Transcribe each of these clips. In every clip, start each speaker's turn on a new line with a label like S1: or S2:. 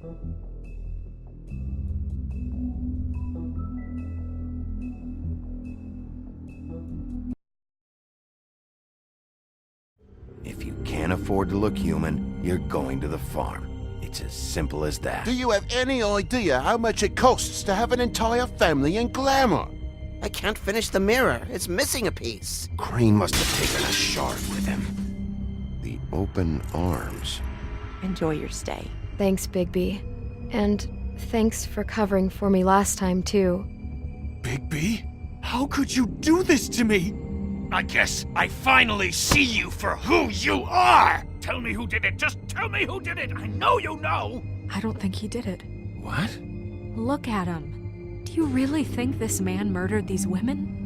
S1: If you can't afford to look human, you're going to the farm. It's as simple as that.
S2: Do you have any idea how much it costs to have an entire family in glamour?
S3: I can't finish the mirror. It's missing a piece.
S1: Crane must have taken a shard with him. The open arms.
S4: Enjoy your stay.
S5: Thanks, Bigby. And thanks for covering for me last time, too.
S6: Bigby? How could you do this to me? I guess I finally see you for who you are! Tell me who did it! Just tell me who did it! I know you know!
S7: I don't think he did it.
S6: What?
S7: Look at him. Do you really think this man murdered these women?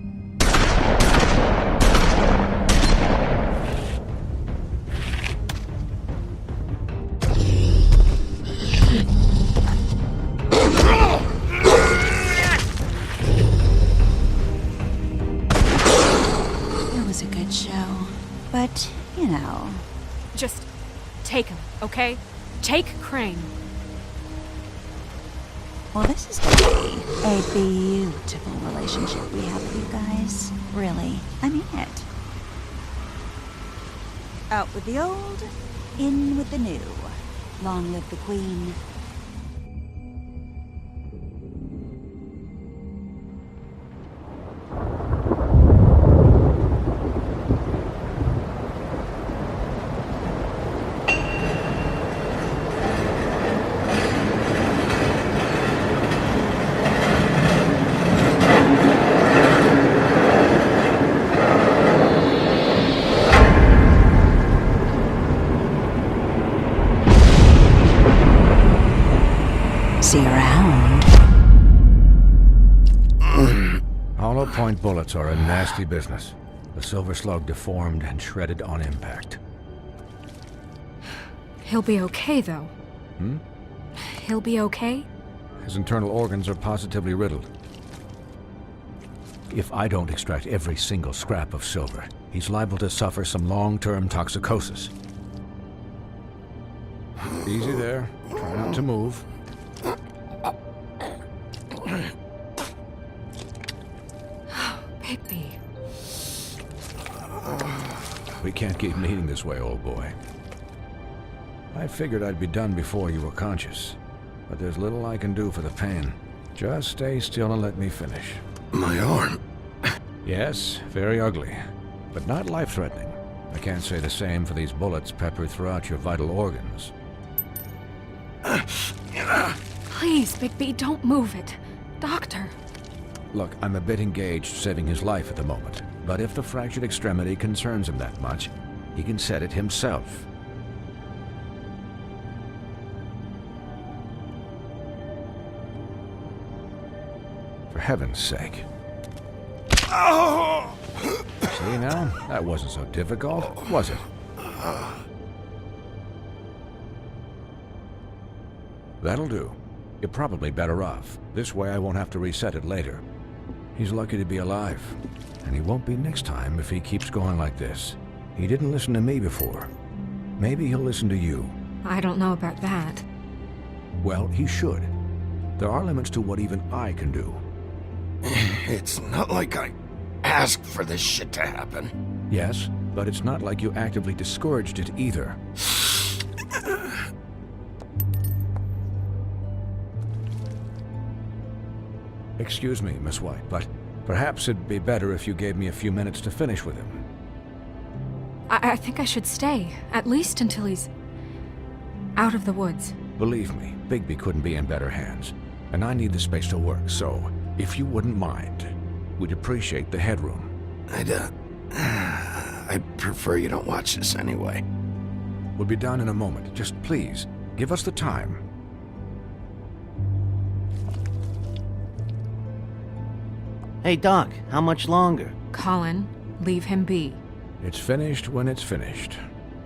S4: It was a good show. But, you know...
S7: Just take him, okay? Take Crane.
S4: Well, this is going to be a beautiful relationship we have with you guys. Really. I mean it. Out with the old, in with the new. Long live the Queen. See you around.
S8: Hollow point bullets are a nasty business. The silver slug deformed and shredded on impact.
S7: He'll be okay, though. He'll be okay?
S8: His internal organs are positively riddled. If I don't extract every single scrap of silver, he's liable to suffer some long-term toxicosis. Easy there. Try not to move.
S7: Bigby.
S8: We can't keep meeting this way, old boy. I figured I'd be done before you were conscious, but there's little I can do for the pain. Just stay still and let me finish.
S1: My arm.
S8: Yes, very ugly, but not life-threatening. I can't say the same for these bullets peppered throughout your vital organs.
S7: Please, Bigby, don't move it. Doctor.
S8: Look, I'm a bit engaged saving his life at the moment, but if the fractured extremity concerns him that much, he can set it himself. For heaven's sake. See now? That wasn't so difficult, was it? That'll do. You're probably better off. This way I won't have to reset it later. He's lucky to be alive, and he won't be next time if he keeps going like this. He didn't listen to me before. Maybe he'll listen to you.
S7: I don't know about that.
S8: Well, he should. There are limits to what even I can do.
S1: It's not like I asked for this shit to happen.
S8: Yes, but it's not like you actively discouraged it either. Excuse me, Miss White, but perhaps it'd be better if you gave me a few minutes to finish with him.
S7: I think I should stay, at least until he's out of the woods.
S8: Believe me, Bigby couldn't be in better hands, and I need the space to work, so if you wouldn't mind, we'd appreciate the headroom.
S1: I'd prefer you don't watch this anyway.
S8: We'll be done in a moment. Just please, give us the time.
S3: Hey, Doc, how much longer?
S7: Colin, leave him be.
S8: It's finished when it's finished.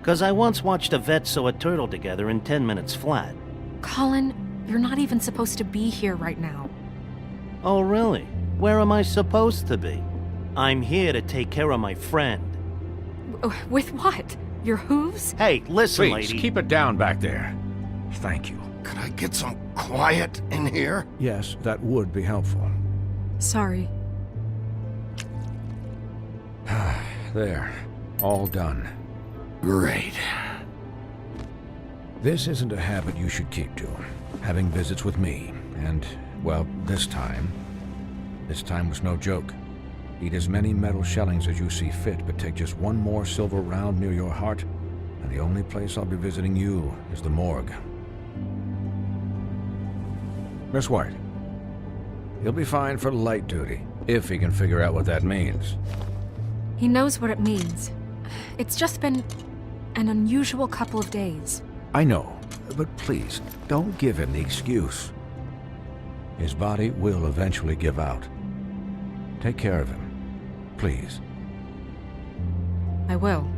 S3: 'Cause I once watched a vet sew a turtle together in 10 minutes flat.
S7: Colin, you're not even supposed to be here right now.
S3: Oh, really? Where am I supposed to be? I'm here to take care of my friend.
S7: With what? Your hooves?
S3: Hey, listen,
S8: Please,
S3: lady.
S8: keep it down back there. Thank you.
S2: Could I get some quiet in here?
S8: Yes, that would be helpful.
S7: Sorry.
S8: There. All done.
S2: Great.
S8: This isn't a habit you should keep to. Having visits with me, and, well, this time was no joke. Eat as many metal shellings as you see fit, but take just one more silver round near your heart, and the only place I'll be visiting you is the morgue. Miss White, he'll be fine for light duty, if he can figure out what that means.
S7: He knows what it means. It's just been an unusual couple of days.
S8: I know, but please, don't give him the excuse. His body will eventually give out. Take care of him, please.
S7: I will.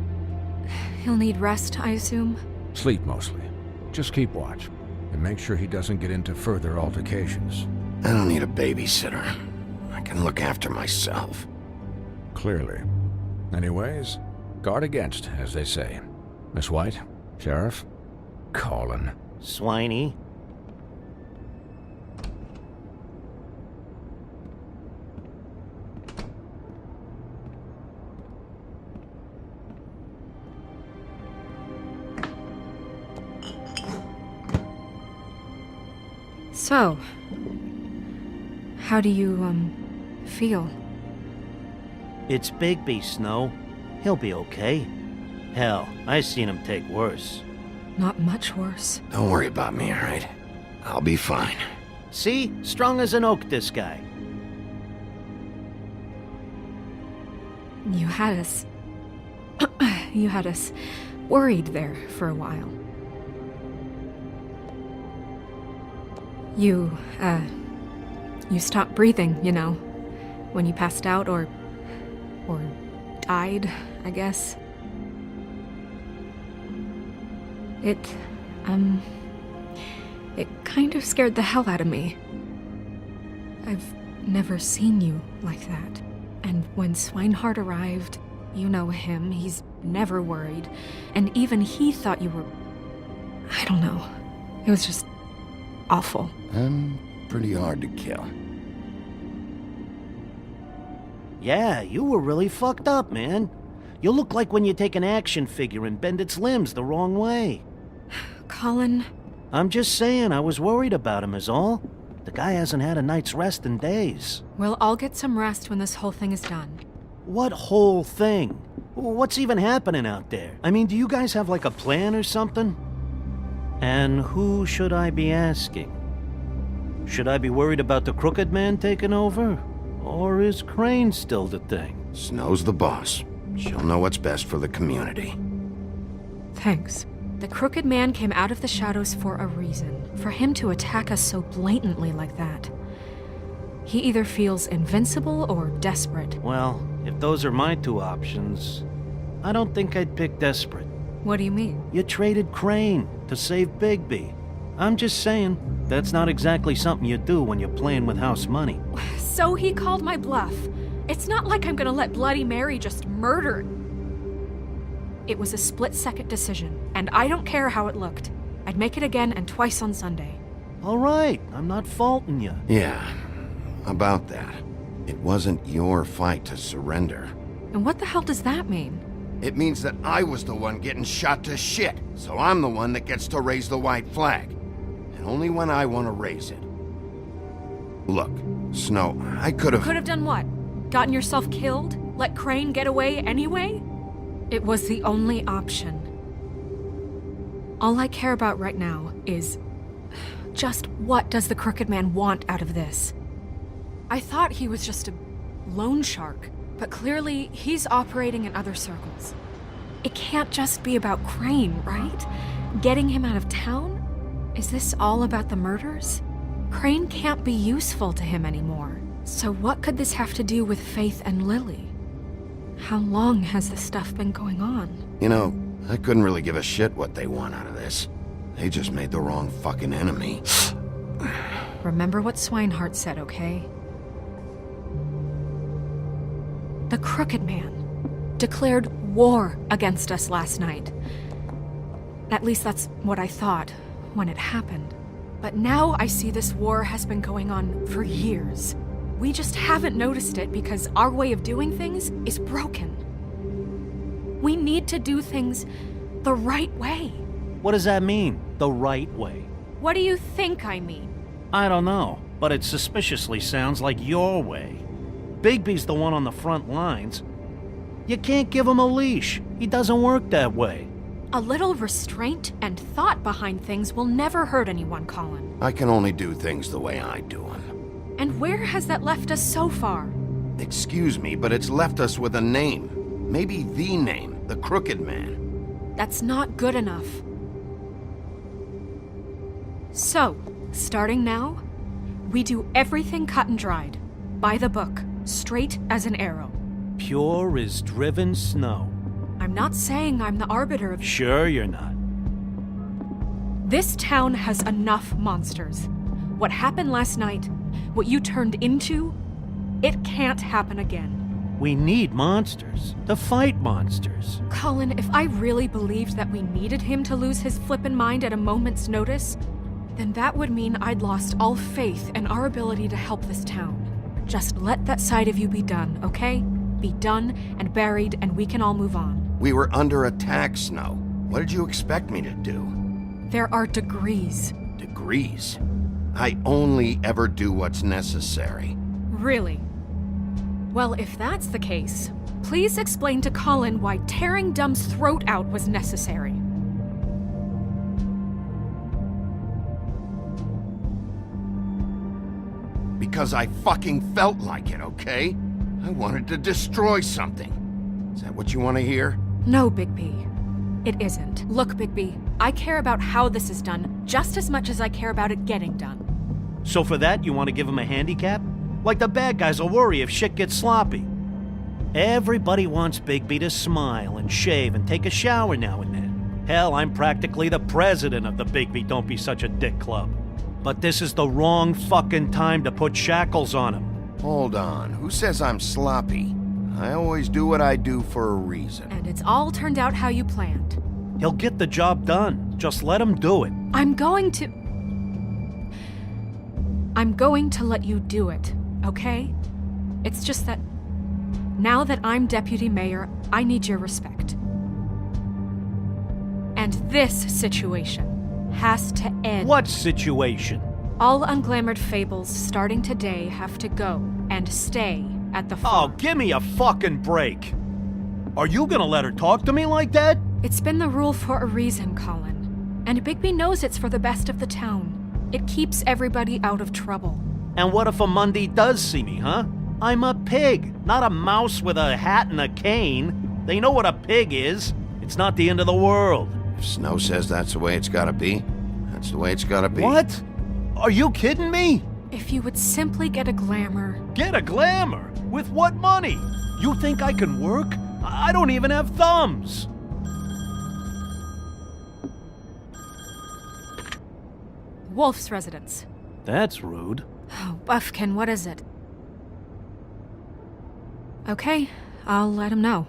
S7: He'll need rest, I assume?
S8: Sleep mostly. Just keep watch, and make sure he doesn't get into further altercations.
S2: I don't need a babysitter. I can look after myself.
S8: Clearly. Anyways, guard against, as they say. Miss White, Sheriff, Colin.
S3: Swiney.
S7: So, how do you, feel?
S3: It's Bigby, Snow. He'll be okay. Hell, I seen him take worse.
S7: Not much worse.
S2: Don't worry about me, all right? I'll be fine.
S3: See? Strong as an oak, this guy.
S7: You had us... you had us worried there for a while. You stopped breathing, you know, when you passed out or died, I guess. It kind of scared the hell out of me. I've never seen you like that. And when Swinehart arrived, you know him, he's never worried. And even he thought you were... I don't know. It was just awful.
S2: I'm pretty hard to kill.
S3: Yeah, you were really fucked up, man. You look like when you take an action figure and bend its limbs the wrong way.
S7: Colin...
S3: I'm just saying, I was worried about him is all. The guy hasn't had a night's rest in days.
S7: Well, I'll get some rest when this whole thing is done.
S3: What whole thing? What's even happening out there? I mean, do you guys have like a plan or something? And who should I be asking? Should I be worried about the crooked man taking over? Or is Crane still the thing?
S2: Snow's the boss. She'll know what's best for the community.
S7: Thanks. The crooked man came out of the shadows for a reason. For him to attack us so blatantly like that. He either feels invincible or desperate.
S3: Well, if those are my two options, I don't think I'd pick desperate.
S7: What do you mean?
S3: You traded Crane to save Bigby. I'm just saying, that's not exactly something you do when you're playing with house money.
S7: So he called my bluff. It's not like I'm gonna let Bloody Mary just murder... It was a split-second decision, and I don't care how it looked. I'd make it again and twice on Sunday.
S3: All right, I'm not faulting you.
S2: Yeah, about that. It wasn't your fight to surrender.
S7: And what the hell does that mean?
S2: It means that I was the one getting shot to shit, so I'm the one that gets to raise the white flag. And only when I want to raise it. Look, Snow, I could have...
S7: Could have done what? Gotten yourself killed? Let Crane get away anyway? It was the only option. All I care about right now is... just what does the Crooked Man want out of this? I thought he was just a loan shark, but clearly he's operating in other circles. It can't just be about Crane, right? Getting him out of town? Is this all about the murders? Crane can't be useful to him anymore. So what could this have to do with Faith and Lily? How long has this stuff been going on?
S2: You know, I couldn't really give a shit what they want out of this. They just made the wrong fucking enemy.
S7: Remember what Swinehart said, okay? The Crooked Man declared war against us last night. At least that's what I thought when it happened. But now I see this war has been going on for years. We just haven't noticed it because our way of doing things is broken. We need to do things the right way.
S3: What does that mean, the right way?
S7: What do you think I mean?
S3: I don't know, but it suspiciously sounds like your way. Bigby's the one on the front lines. You can't give him a leash. He doesn't work that way.
S7: A little restraint and thought behind things will never hurt anyone, Colin.
S2: I can only do things the way I do them.
S7: And where has that left us so far?
S2: Excuse me, but it's left us with a name. Maybe the name, the Crooked Man.
S7: That's not good enough. So, starting now, we do everything cut and dried. By the book, straight as an arrow.
S3: Pure as driven snow.
S7: I'm not saying I'm the arbiter of...
S3: Sure you're not.
S7: This town has enough monsters. What happened last night, what you turned into, it can't happen again.
S3: We need monsters. To fight monsters.
S7: Colin, if I really believed that we needed him to lose his flippin' mind at a moment's notice, then that would mean I'd lost all faith in our ability to help this town. Just let that side of you be done, okay? Be done and buried, and we can all move on.
S2: We were under attack, Snow. What did you expect me to do?
S7: There are degrees.
S2: Degrees? I only ever do what's necessary.
S7: Really? Well, if that's the case, please explain to Colin why tearing Dumb's throat out was necessary.
S2: Because I fucking felt like it, okay? I wanted to destroy something. Is that what you want to hear?
S7: No, Bigby. It isn't. Look, Bigby, I care about how this is done just as much as I care about it getting done.
S3: So for that, you want to give him a handicap? Like the bad guys will worry if shit gets sloppy. Everybody wants Bigby to smile and shave and take a shower now and then. Hell, I'm practically the president of the Bigby Don't Be Such a Dick Club. But this is the wrong fucking time to put shackles on him.
S2: Hold on. Who says I'm sloppy? I always do what I do for a reason.
S7: And it's all turned out how you planned.
S3: He'll get the job done. Just let him do it.
S7: I'm going to let you do it, okay? It's just that now that I'm deputy mayor, I need your respect. And this situation has to end.
S3: What situation?
S7: All unglamored fables starting today have to go and stay at the farm.
S3: Oh, give me a fucking break. Are you gonna let her talk to me like that?
S7: It's been the rule for a reason, Colin. And Bigby knows it's for the best of the town. It keeps everybody out of trouble.
S3: And what if a Monday does see me, huh? I'm a pig, not a mouse with a hat and a cane. They know what a pig is. It's not the end of the world.
S2: If Snow says that's the way it's gotta be, that's the way it's gotta be.
S3: What? Are you kidding me?
S7: If you would simply get a glamour.
S3: Get a glamour? With what money? You think I can work? I don't even have thumbs.
S7: Wolf's residence.
S3: That's rude.
S7: Oh, Buffkin, what is it? Okay, I'll let him know.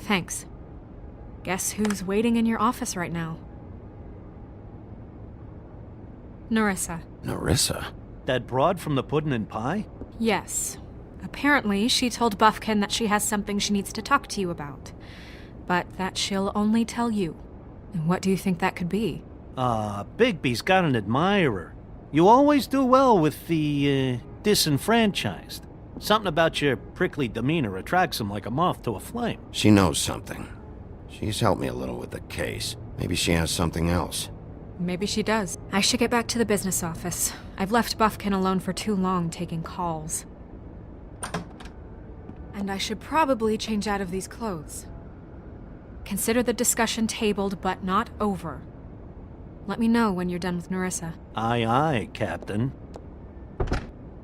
S7: Thanks. Guess who's waiting in your office right now? Nerissa.
S2: Nerissa?
S3: That broad from the puddin' and pie?
S7: Yes. Apparently, she told Buffkin that she has something she needs to talk to you about. But that she'll only tell you. And what do you think that could be?
S3: Bigby's got an admirer. You always do well with the, disenfranchised. Something about your prickly demeanor attracts him like a moth to a flame.
S2: She knows something. She's helped me a little with the case. Maybe she has something else.
S7: Maybe she does. I should get back to the business office. I've left Buffkin alone for too long taking calls. And I should probably change out of these clothes. Consider the discussion tabled, but not over. Let me know when you're done with Nerissa.
S3: Aye, aye, Captain.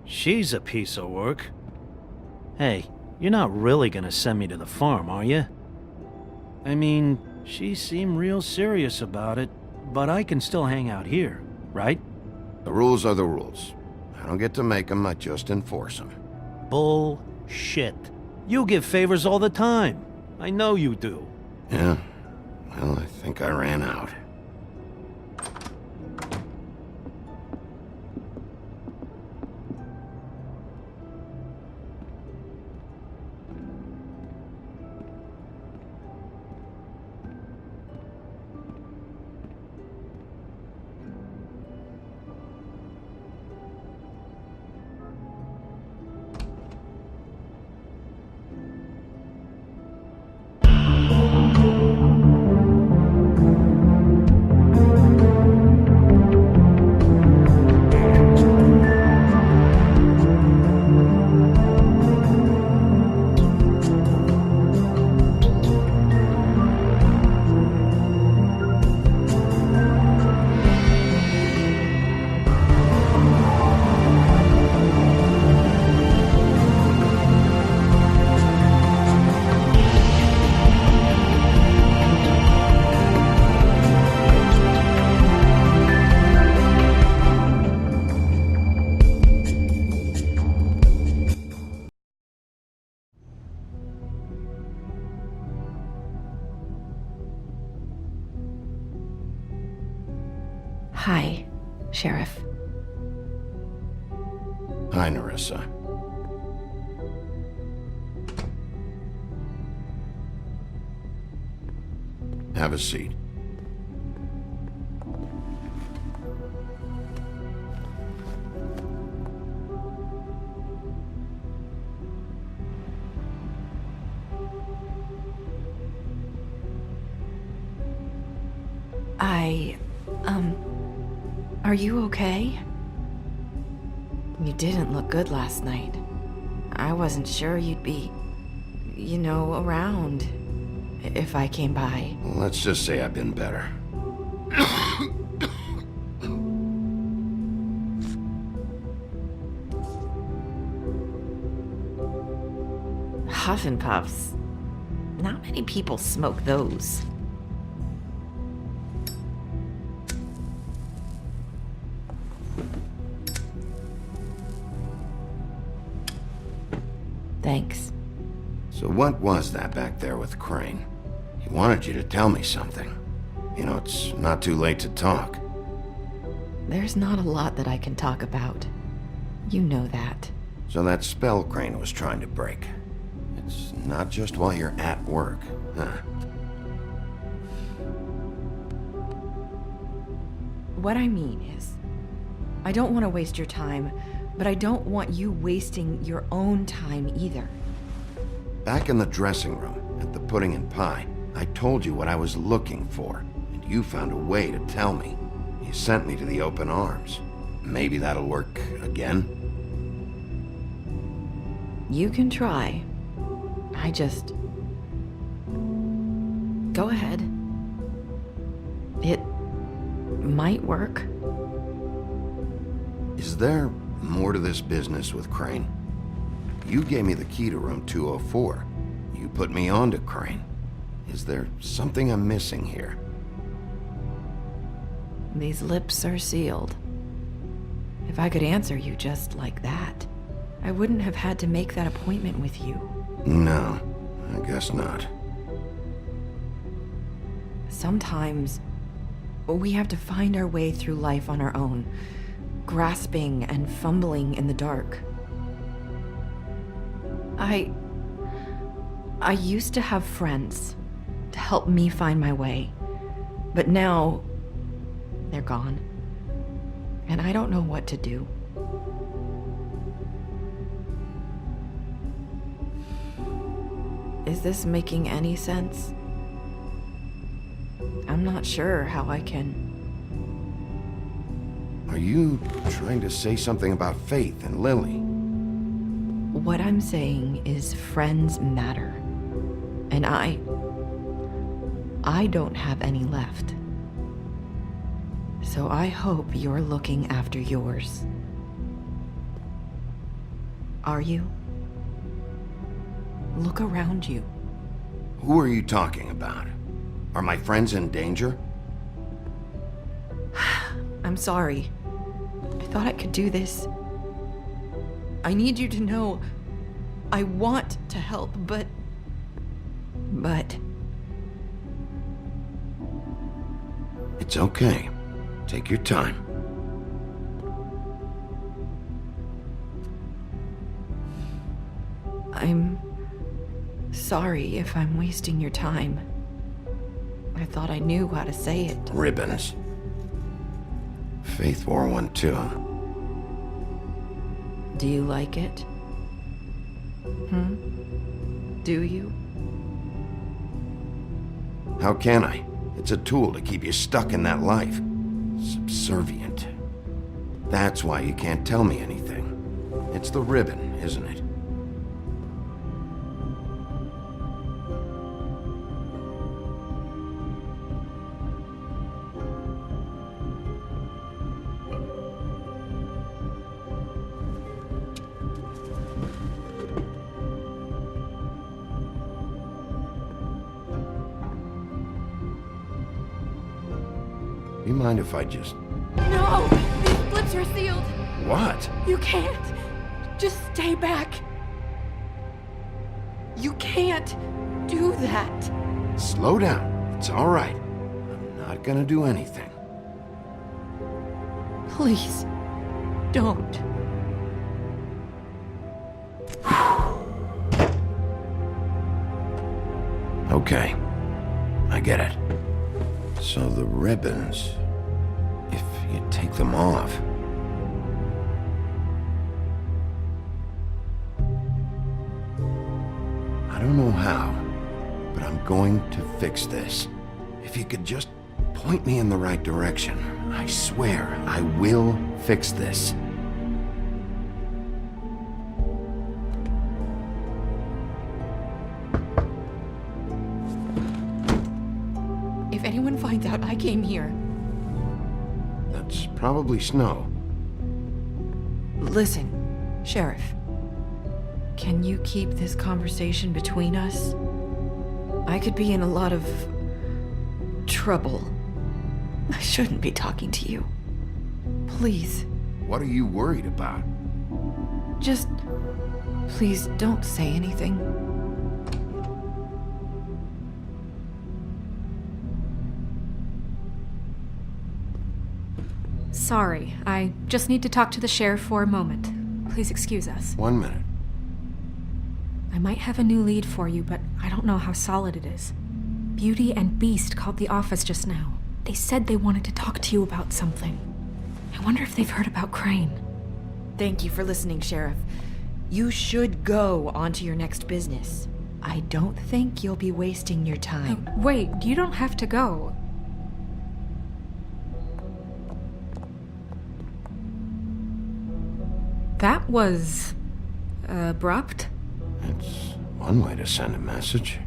S3: She's a piece of work. Hey, you're not really gonna send me to the farm, are you? I mean, she seemed real serious about it, but I can still hang out here, right?
S2: The rules are the rules. I don't get to make them, I just enforce them.
S3: Bullshit. You give favors all the time. I know you do.
S2: Yeah? Well, I think I ran out.
S5: Sheriff.
S2: Hi, Nerissa. Have a seat.
S5: Are you okay? You didn't look good last night. I wasn't sure you'd be, around if I came by.
S2: Let's just say I've been better.
S5: Huff and puffs. Not many people smoke those. Thanks.
S2: So what was that back there with Crane? He wanted you to tell me something. It's not too late to talk.
S5: There's not a lot that I can talk about. You know that.
S2: So that spell Crane was trying to break. It's not just while you're at work, huh?
S5: What I mean is, I don't want to waste your time, but I don't want you wasting your own time either.
S2: Back in the dressing room, at the pudding and pie, I told you what I was looking for, and you found a way to tell me. You sent me to the open arms. Maybe that'll work again?
S5: You can try. I just... Go ahead. It might work.
S2: Is there more to this business with Crane? You gave me the key to room 204. You put me on to Crane. Is there something I'm missing here?
S5: These lips are sealed. If I could answer you just like that, I wouldn't have had to make that appointment with you.
S2: No, I guess not.
S5: Sometimes we have to find our way through life on our own, grasping and fumbling in the dark. I used to have friends to help me find my way, but now they're gone, and I don't know what to do. Is this making any sense? I'm not sure how I can...
S2: Are you trying to say something about Faith and Lily?
S5: What I'm saying is friends matter. And I don't have any left. So I hope you're looking after yours. Are you? Look around you.
S2: Who are you talking about? Are my friends in danger?
S5: I'm sorry. I thought I could do this. I need you to know I want to help, but...
S2: It's okay. Take your time.
S5: I'm sorry if I'm wasting your time. I thought I knew how to say it.
S2: Ribbons. Faith wore one too.
S5: Do you like it? Do you?
S2: How can I? It's a tool to keep you stuck in that life. Subservient. That's why you can't tell me anything. It's the ribbon, isn't it? You mind if I just...
S7: No! These lips are sealed!
S2: What?
S7: You can't! Just stay back! You can't do that!
S2: Slow down. It's all right. I'm not gonna do anything.
S5: Please, don't.
S2: Okay, I get it. So the ribbons, if you take them off... I don't know how, but I'm going to fix this. If you could just point me in the right direction, I swear I will fix this.
S5: If anyone finds out I came here...
S2: That's probably snow.
S5: Listen, Sheriff. Can you keep this conversation between us? I could be in a lot of... trouble. I shouldn't be talking to you. Please,
S2: What are you worried about?
S5: just... please don't say anything.
S7: Sorry, I just need to talk to the sheriff for a moment. Please excuse us.
S2: 1 minute.
S7: I might have a new lead for you, but I don't know how solid it is. Beauty and Beast called the office just now. They said they wanted to talk to you about something. I wonder if they've heard about Crane.
S5: Thank you for listening, Sheriff. You should go on to your next business. I don't think you'll be wasting your time.
S7: Wait, you don't have to go. That was... abrupt?
S2: It's one way to send a message.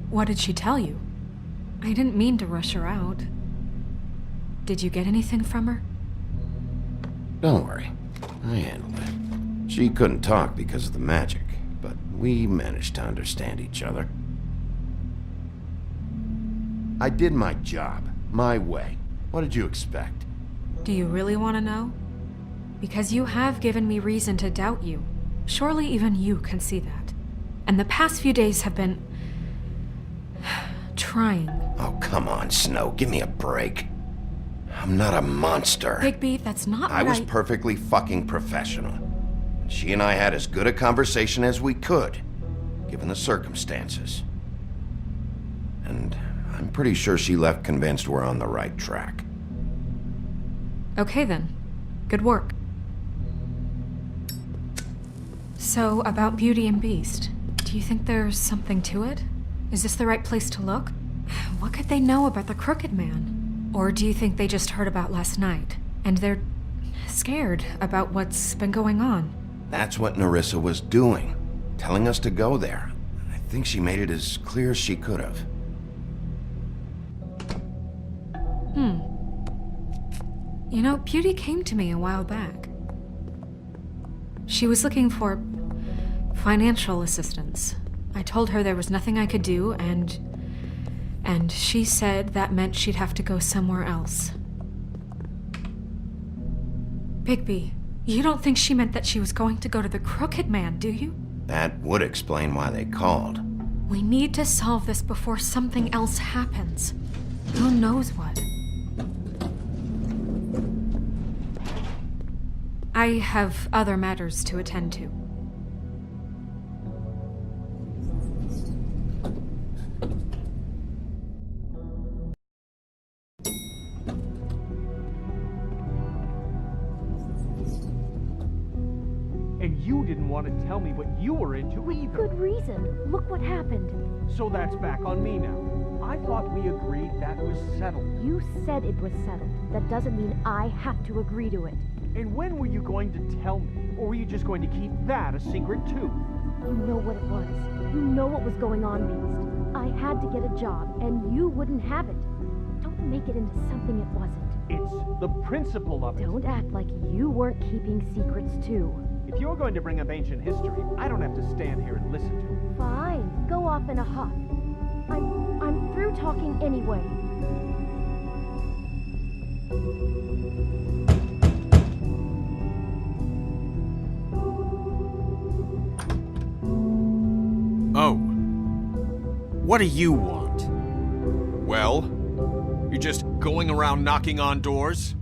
S7: What did she tell you? I didn't mean to rush her out. Did you get anything from her?
S2: Don't worry, I handled it. She couldn't talk because of the magic, but we managed to understand each other. I did my job, my way. What did you expect?
S7: Do you really want to know? Because you have given me reason to doubt you. Surely even you can see that. And the past few days have been... trying.
S2: Oh, come on, Snow, give me a break. I'm not a monster.
S7: Bigby, that's not
S2: I
S7: what
S2: was perfectly fucking professional. She and I had as good a conversation as we could, given the circumstances. And I'm pretty sure she left convinced we're on the right track.
S7: Okay then. Good work. So, about Beauty and Beast, do you think there's something to it? Is this the right place to look? What could they know about the Crooked Man? Or do you think they just heard about last night, and they're scared about what's been going on?
S2: That's what Nerissa was doing, telling us to go there. I think she made it as clear as she could have.
S7: You know, Beauty came to me a while back. She was looking for financial assistance. I told her there was nothing I could do, and she said that meant she'd have to go somewhere else. Bigby, you don't think she meant that she was going to go to the Crooked Man, do you?
S2: That would explain why they called.
S7: We need to solve this before something else happens. Who knows what? I have other matters to attend to.
S9: And you didn't want to tell me what you were into either.
S10: Good reason. Look what happened.
S9: So that's back on me now. I thought we agreed that was settled.
S10: You said it was settled. That doesn't mean I have to agree to it.
S9: And when were you going to tell me? Or were you just going to keep that a secret too?
S10: You know what it was. You know what was going on, Beast. I had to get a job, and you wouldn't have it. Don't make it into something it wasn't.
S9: It's the principle of it.
S10: Don't act like you weren't keeping secrets too.
S9: If you're going to bring up ancient history, I don't have to stand here and listen to it.
S10: Fine. Go off in a huff. I'm through talking anyway.
S6: Oh. What do you want?
S11: Well,
S6: You're just going around knocking on doors?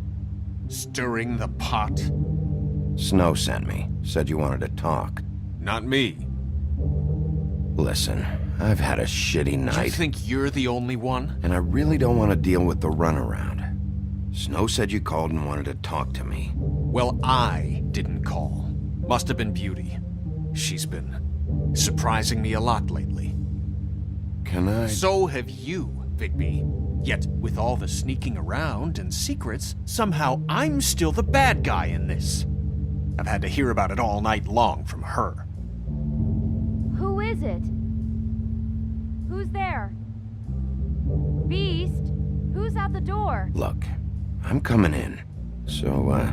S6: Stirring the pot?
S2: Snow sent me. Said you wanted to talk.
S6: Not me.
S2: Listen, I've had a shitty night.
S6: You think you're the only one?
S2: And I really don't want to deal with the runaround. Snow said you called and wanted to talk to me.
S6: Well, I didn't call. Must have been Beauty. She's been surprising me a lot lately.
S2: Can I...
S6: So have you, Bigby. Yet, with all the sneaking around and secrets, somehow I'm still the bad guy in this. I've had to hear about it all night long from her.
S10: Who is it? Who's there? Beast? Who's at the door?
S2: Look, I'm coming in. So,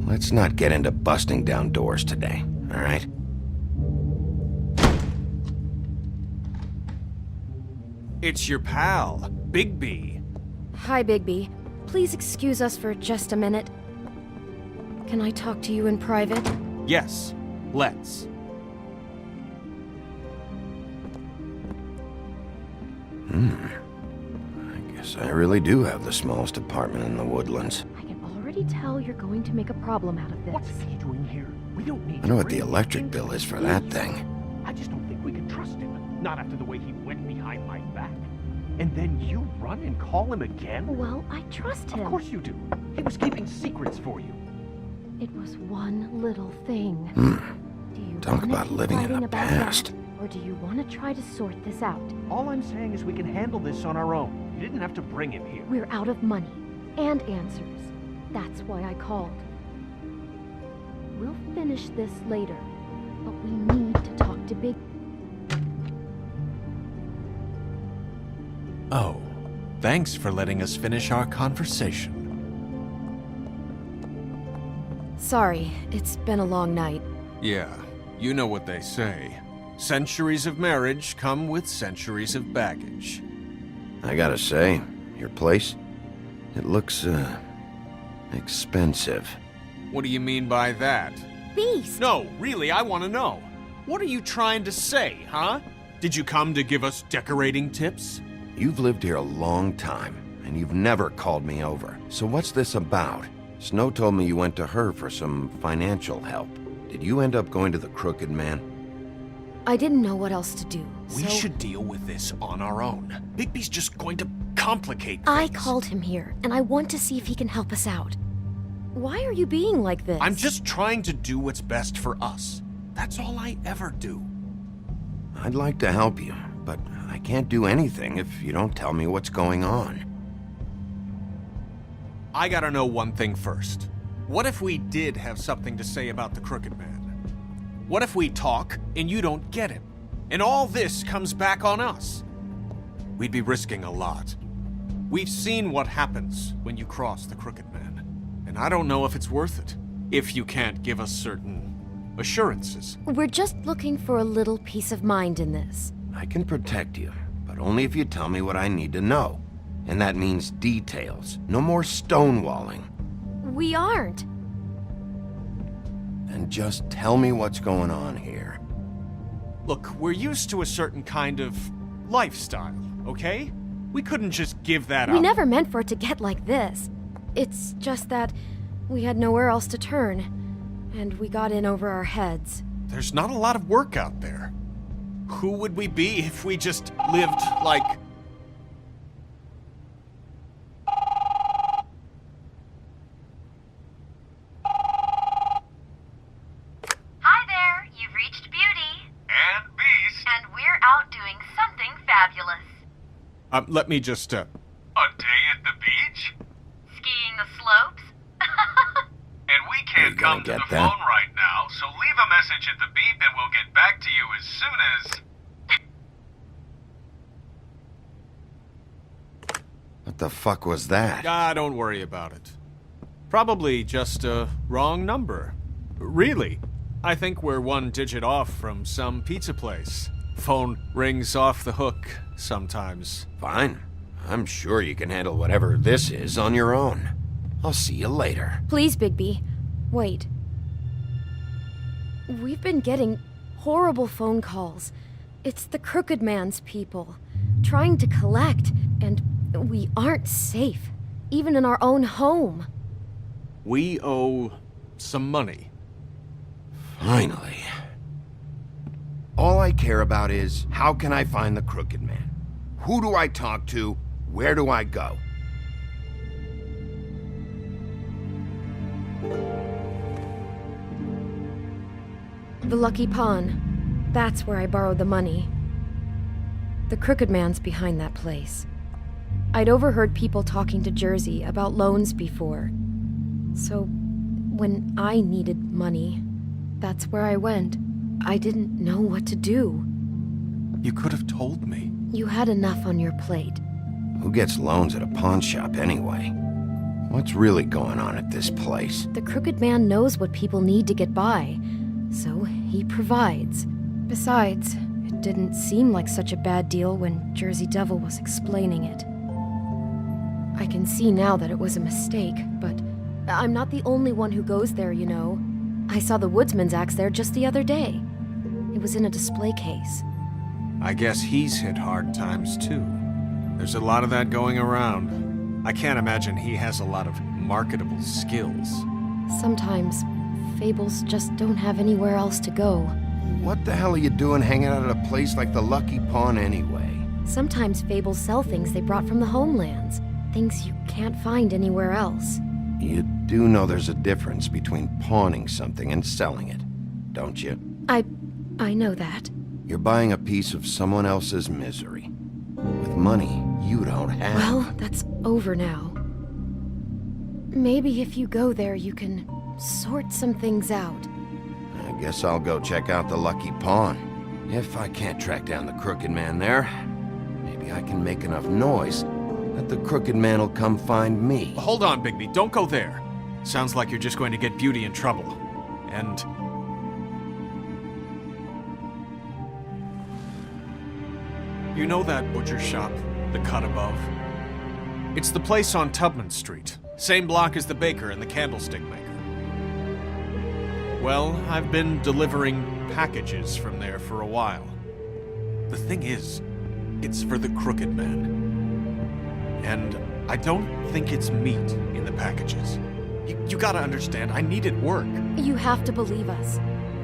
S2: let's not get into busting down doors today, all right?
S6: It's your pal, Bigby.
S10: Hi, Bigby. Please excuse us for just a minute. Can I talk to you in private?
S6: Yes, let's.
S2: I guess I really do have the smallest apartment in the Woodlands.
S10: I can already tell you're going to make a problem out of this.
S9: What's he doing here? We don't need
S2: I know
S9: to
S2: what the
S9: bring
S2: electric
S9: anything.
S2: bill is for that thing.
S9: I just don't think we can trust him. Not after the way he went behind my back. And then you run and call him again?
S10: Well, I trust him.
S9: Of course you do. He was keeping secrets for you.
S10: It was one little thing. Do you
S2: Talk
S10: wanna
S2: about
S10: keep
S2: living in
S10: fighting
S2: the
S10: about
S2: past.
S10: that, or do you want to try to sort this out?
S9: All I'm saying is we can handle this on our own. You didn't have to bring him here.
S10: We're out of money and answers. That's why I called. We'll finish this later, but we need to talk to Big.
S6: Oh, thanks for letting us finish our conversation.
S10: Sorry, it's been a long night.
S6: Yeah, you know what they say. Centuries of marriage come with centuries of baggage.
S2: I gotta say, your place, it looks, expensive.
S6: What do you mean by that?
S10: Beast!
S6: No, really, I want to know. What are you trying to say, huh? Did you come to give us decorating tips?
S2: You've lived here a long time, and you've never called me over. So what's this about? Snow told me you went to her for some financial help. Did you end up going to the Crooked Man?
S10: I didn't know what else to do,
S6: We
S10: so
S6: should deal with this on our own. Bigby's just going to complicate things.
S10: I called him here, and I want to see if he can help us out. Why are you being like this?
S6: I'm just trying to do what's best for us. That's all I ever do.
S2: I'd like to help you, but I can't do anything if you don't tell me what's going on.
S6: I gotta know one thing first. What if we did have something to say about the Crooked Man? What if we talk and you don't get him? And all this comes back on us? We'd be risking a lot. We've seen what happens when you cross the Crooked Man. And I don't know if it's worth it, if you can't give us certain assurances.
S10: We're just looking for a little peace of mind in this.
S2: I can protect you, but only if you tell me what I need to know. And that means details. No more stonewalling.
S10: We aren't.
S2: And just tell me what's going on here.
S6: Look, we're used to a certain kind of lifestyle, okay? We couldn't just give that up.
S10: We never meant for it to get like this. It's just that we had nowhere else to turn, and we got in over our heads.
S6: There's not a lot of work out there. Who would we be if we just lived like...
S11: Hi there, you've reached Beauty.
S6: And Beast.
S11: And we're out doing something fabulous.
S6: Let me just,
S12: A day at the beach?
S11: Skiing the slopes?
S12: And we can't come to the
S2: get that?
S12: phone right now, so leave a message at the beep and we'll get back to you as soon as...
S2: What the fuck was that?
S6: don't worry about it. Probably just a wrong number. Really, I think we're one digit off from some pizza place. Phone rings off the hook sometimes.
S2: Fine. I'm sure you can handle whatever this is on your own. I'll see you later.
S10: Please, Bigby, wait. We've been getting horrible phone calls. It's the Crooked Man's people, trying to collect, and We aren't safe, even in our own home.
S6: We owe some money.
S2: Finally. All I care about is, how can I find the Crooked Man? Who do I talk to? Where do I go?
S10: The Lucky Pawn. That's where I borrowed the money. The Crooked Man's behind that place. I'd overheard people talking to Jersey about loans before. So, when I needed money, that's where I went. I didn't know what to do.
S6: You could have told me.
S10: You had enough on your plate.
S2: Who gets loans at a pawn shop anyway? What's really going on at this place?
S10: The Crooked Man knows what people need to get by, so he provides. Besides, it didn't seem like such a bad deal when Jersey Devil was explaining it. I can see now that it was a mistake, but I'm not the only one who goes there, you know. I saw the Woodsman's axe there just the other day. It was in a display case.
S6: I guess he's hit hard times too. There's a lot of that going around. I can't imagine he has a lot of marketable skills.
S10: Sometimes, fables just don't have anywhere else to go.
S2: What the hell are you doing hanging out at a place like the Lucky Pawn anyway?
S10: Sometimes fables sell things they brought from the homelands. Things you can't find anywhere else.
S2: You do know there's a difference between pawning something and selling it, don't you?
S10: I know that.
S2: You're buying a piece of someone else's misery. With money you don't have.
S10: Well, that's over now. Maybe if you go there, you can sort some things out.
S2: I guess I'll go check out the Lucky Pawn. If I can't track down the Crooked Man there, maybe I can make enough noise that the Crooked Man will come find me.
S6: Hold on, Bigby. Don't go there. Sounds like you're just going to get Beauty in trouble. And... you know that butcher shop, the cut above? It's the place on Tubman Street. Same block as the baker and the candlestick maker. Well, I've been delivering packages from there for a while. The thing is, it's for the Crooked Man. And I don't think it's meat in the packages. You gotta understand, I needed work.
S10: You have to believe us.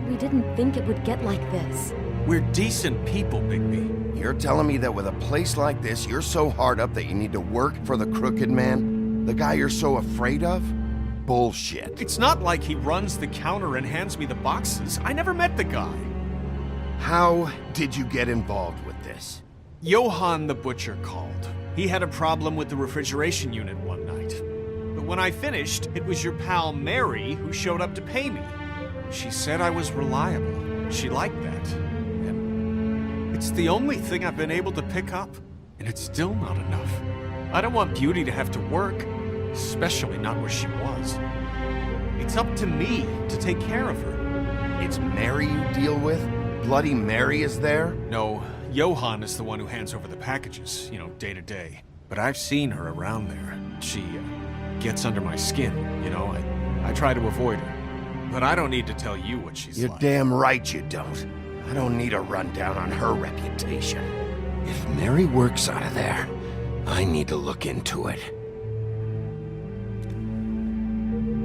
S10: We didn't think it would get like this.
S6: We're decent people, Bigby.
S2: You're telling me that with a place like this, you're so hard up that you need to work for the Crooked Man? The guy you're so afraid of? Bullshit.
S6: It's not like he runs the counter and hands me the boxes. I never met the guy.
S2: How did you get involved with this?
S6: Johann the butcher called. He had a problem with the refrigeration unit one night. But when I finished, it was your pal Mary who showed up to pay me. She said I was reliable. She liked that. And it's the only thing I've been able to pick up. And it's still not enough. I don't want Beauty to have to work, especially not where she was. It's up to me to take care of her.
S2: It's Mary you deal with? Bloody Mary is there?
S6: No, Johann is the one who hands over the packages, you know, day to day. But I've seen her around there. She gets under my skin, you know. I try to avoid her. But I don't need to tell you what she's
S2: You're
S6: like.
S2: damn right you don't. I don't need a rundown on her reputation. If Mary works out of there, I need to look into it.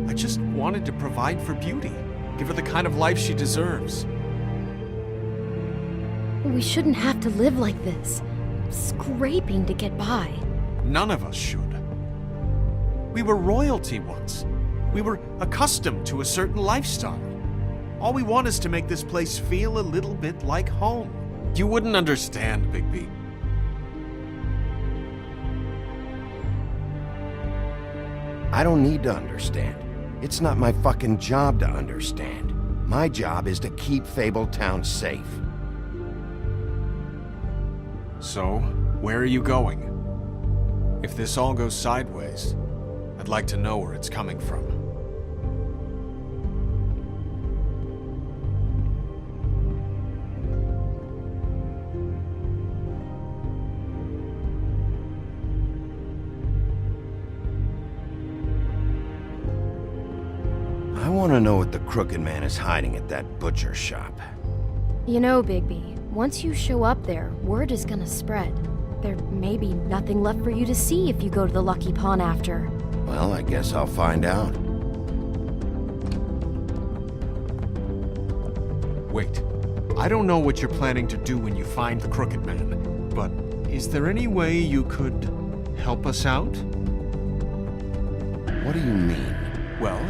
S6: I just wanted to provide for Beauty. Give her the kind of life she deserves.
S10: We shouldn't have to live like this, scraping to get by.
S6: None of us should. We were royalty once. We were accustomed to a certain lifestyle. All we want is to make this place feel a little bit like home. You wouldn't understand, Bigby.
S2: I don't need to understand. It's not my fucking job to understand. My job is to keep Fabletown safe.
S6: So, where are you going? If this all goes sideways, I'd like to know where it's coming from.
S2: I want to know what the Crooked Man is hiding at that butcher shop.
S10: You know, Bigby, once you show up there, word is gonna spread. There may be nothing left for you to see if you go to the Lucky Pawn after.
S2: Well, I guess I'll find out.
S6: Wait. I don't know what you're planning to do when you find the Crooked Man, but is there any way you could help us out?
S2: What do you mean?
S6: Well,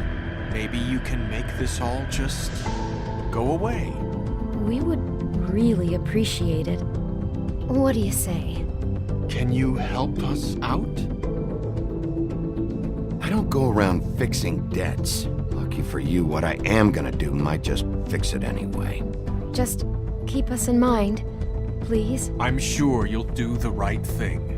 S6: maybe you can make this all just go away.
S10: We would really appreciate it. What do you say?
S6: Can you help us out?
S2: I don't go around fixing debts. Lucky for you, what I am gonna do might just fix it anyway.
S10: Just keep us in mind, please.
S6: I'm sure you'll do the right thing.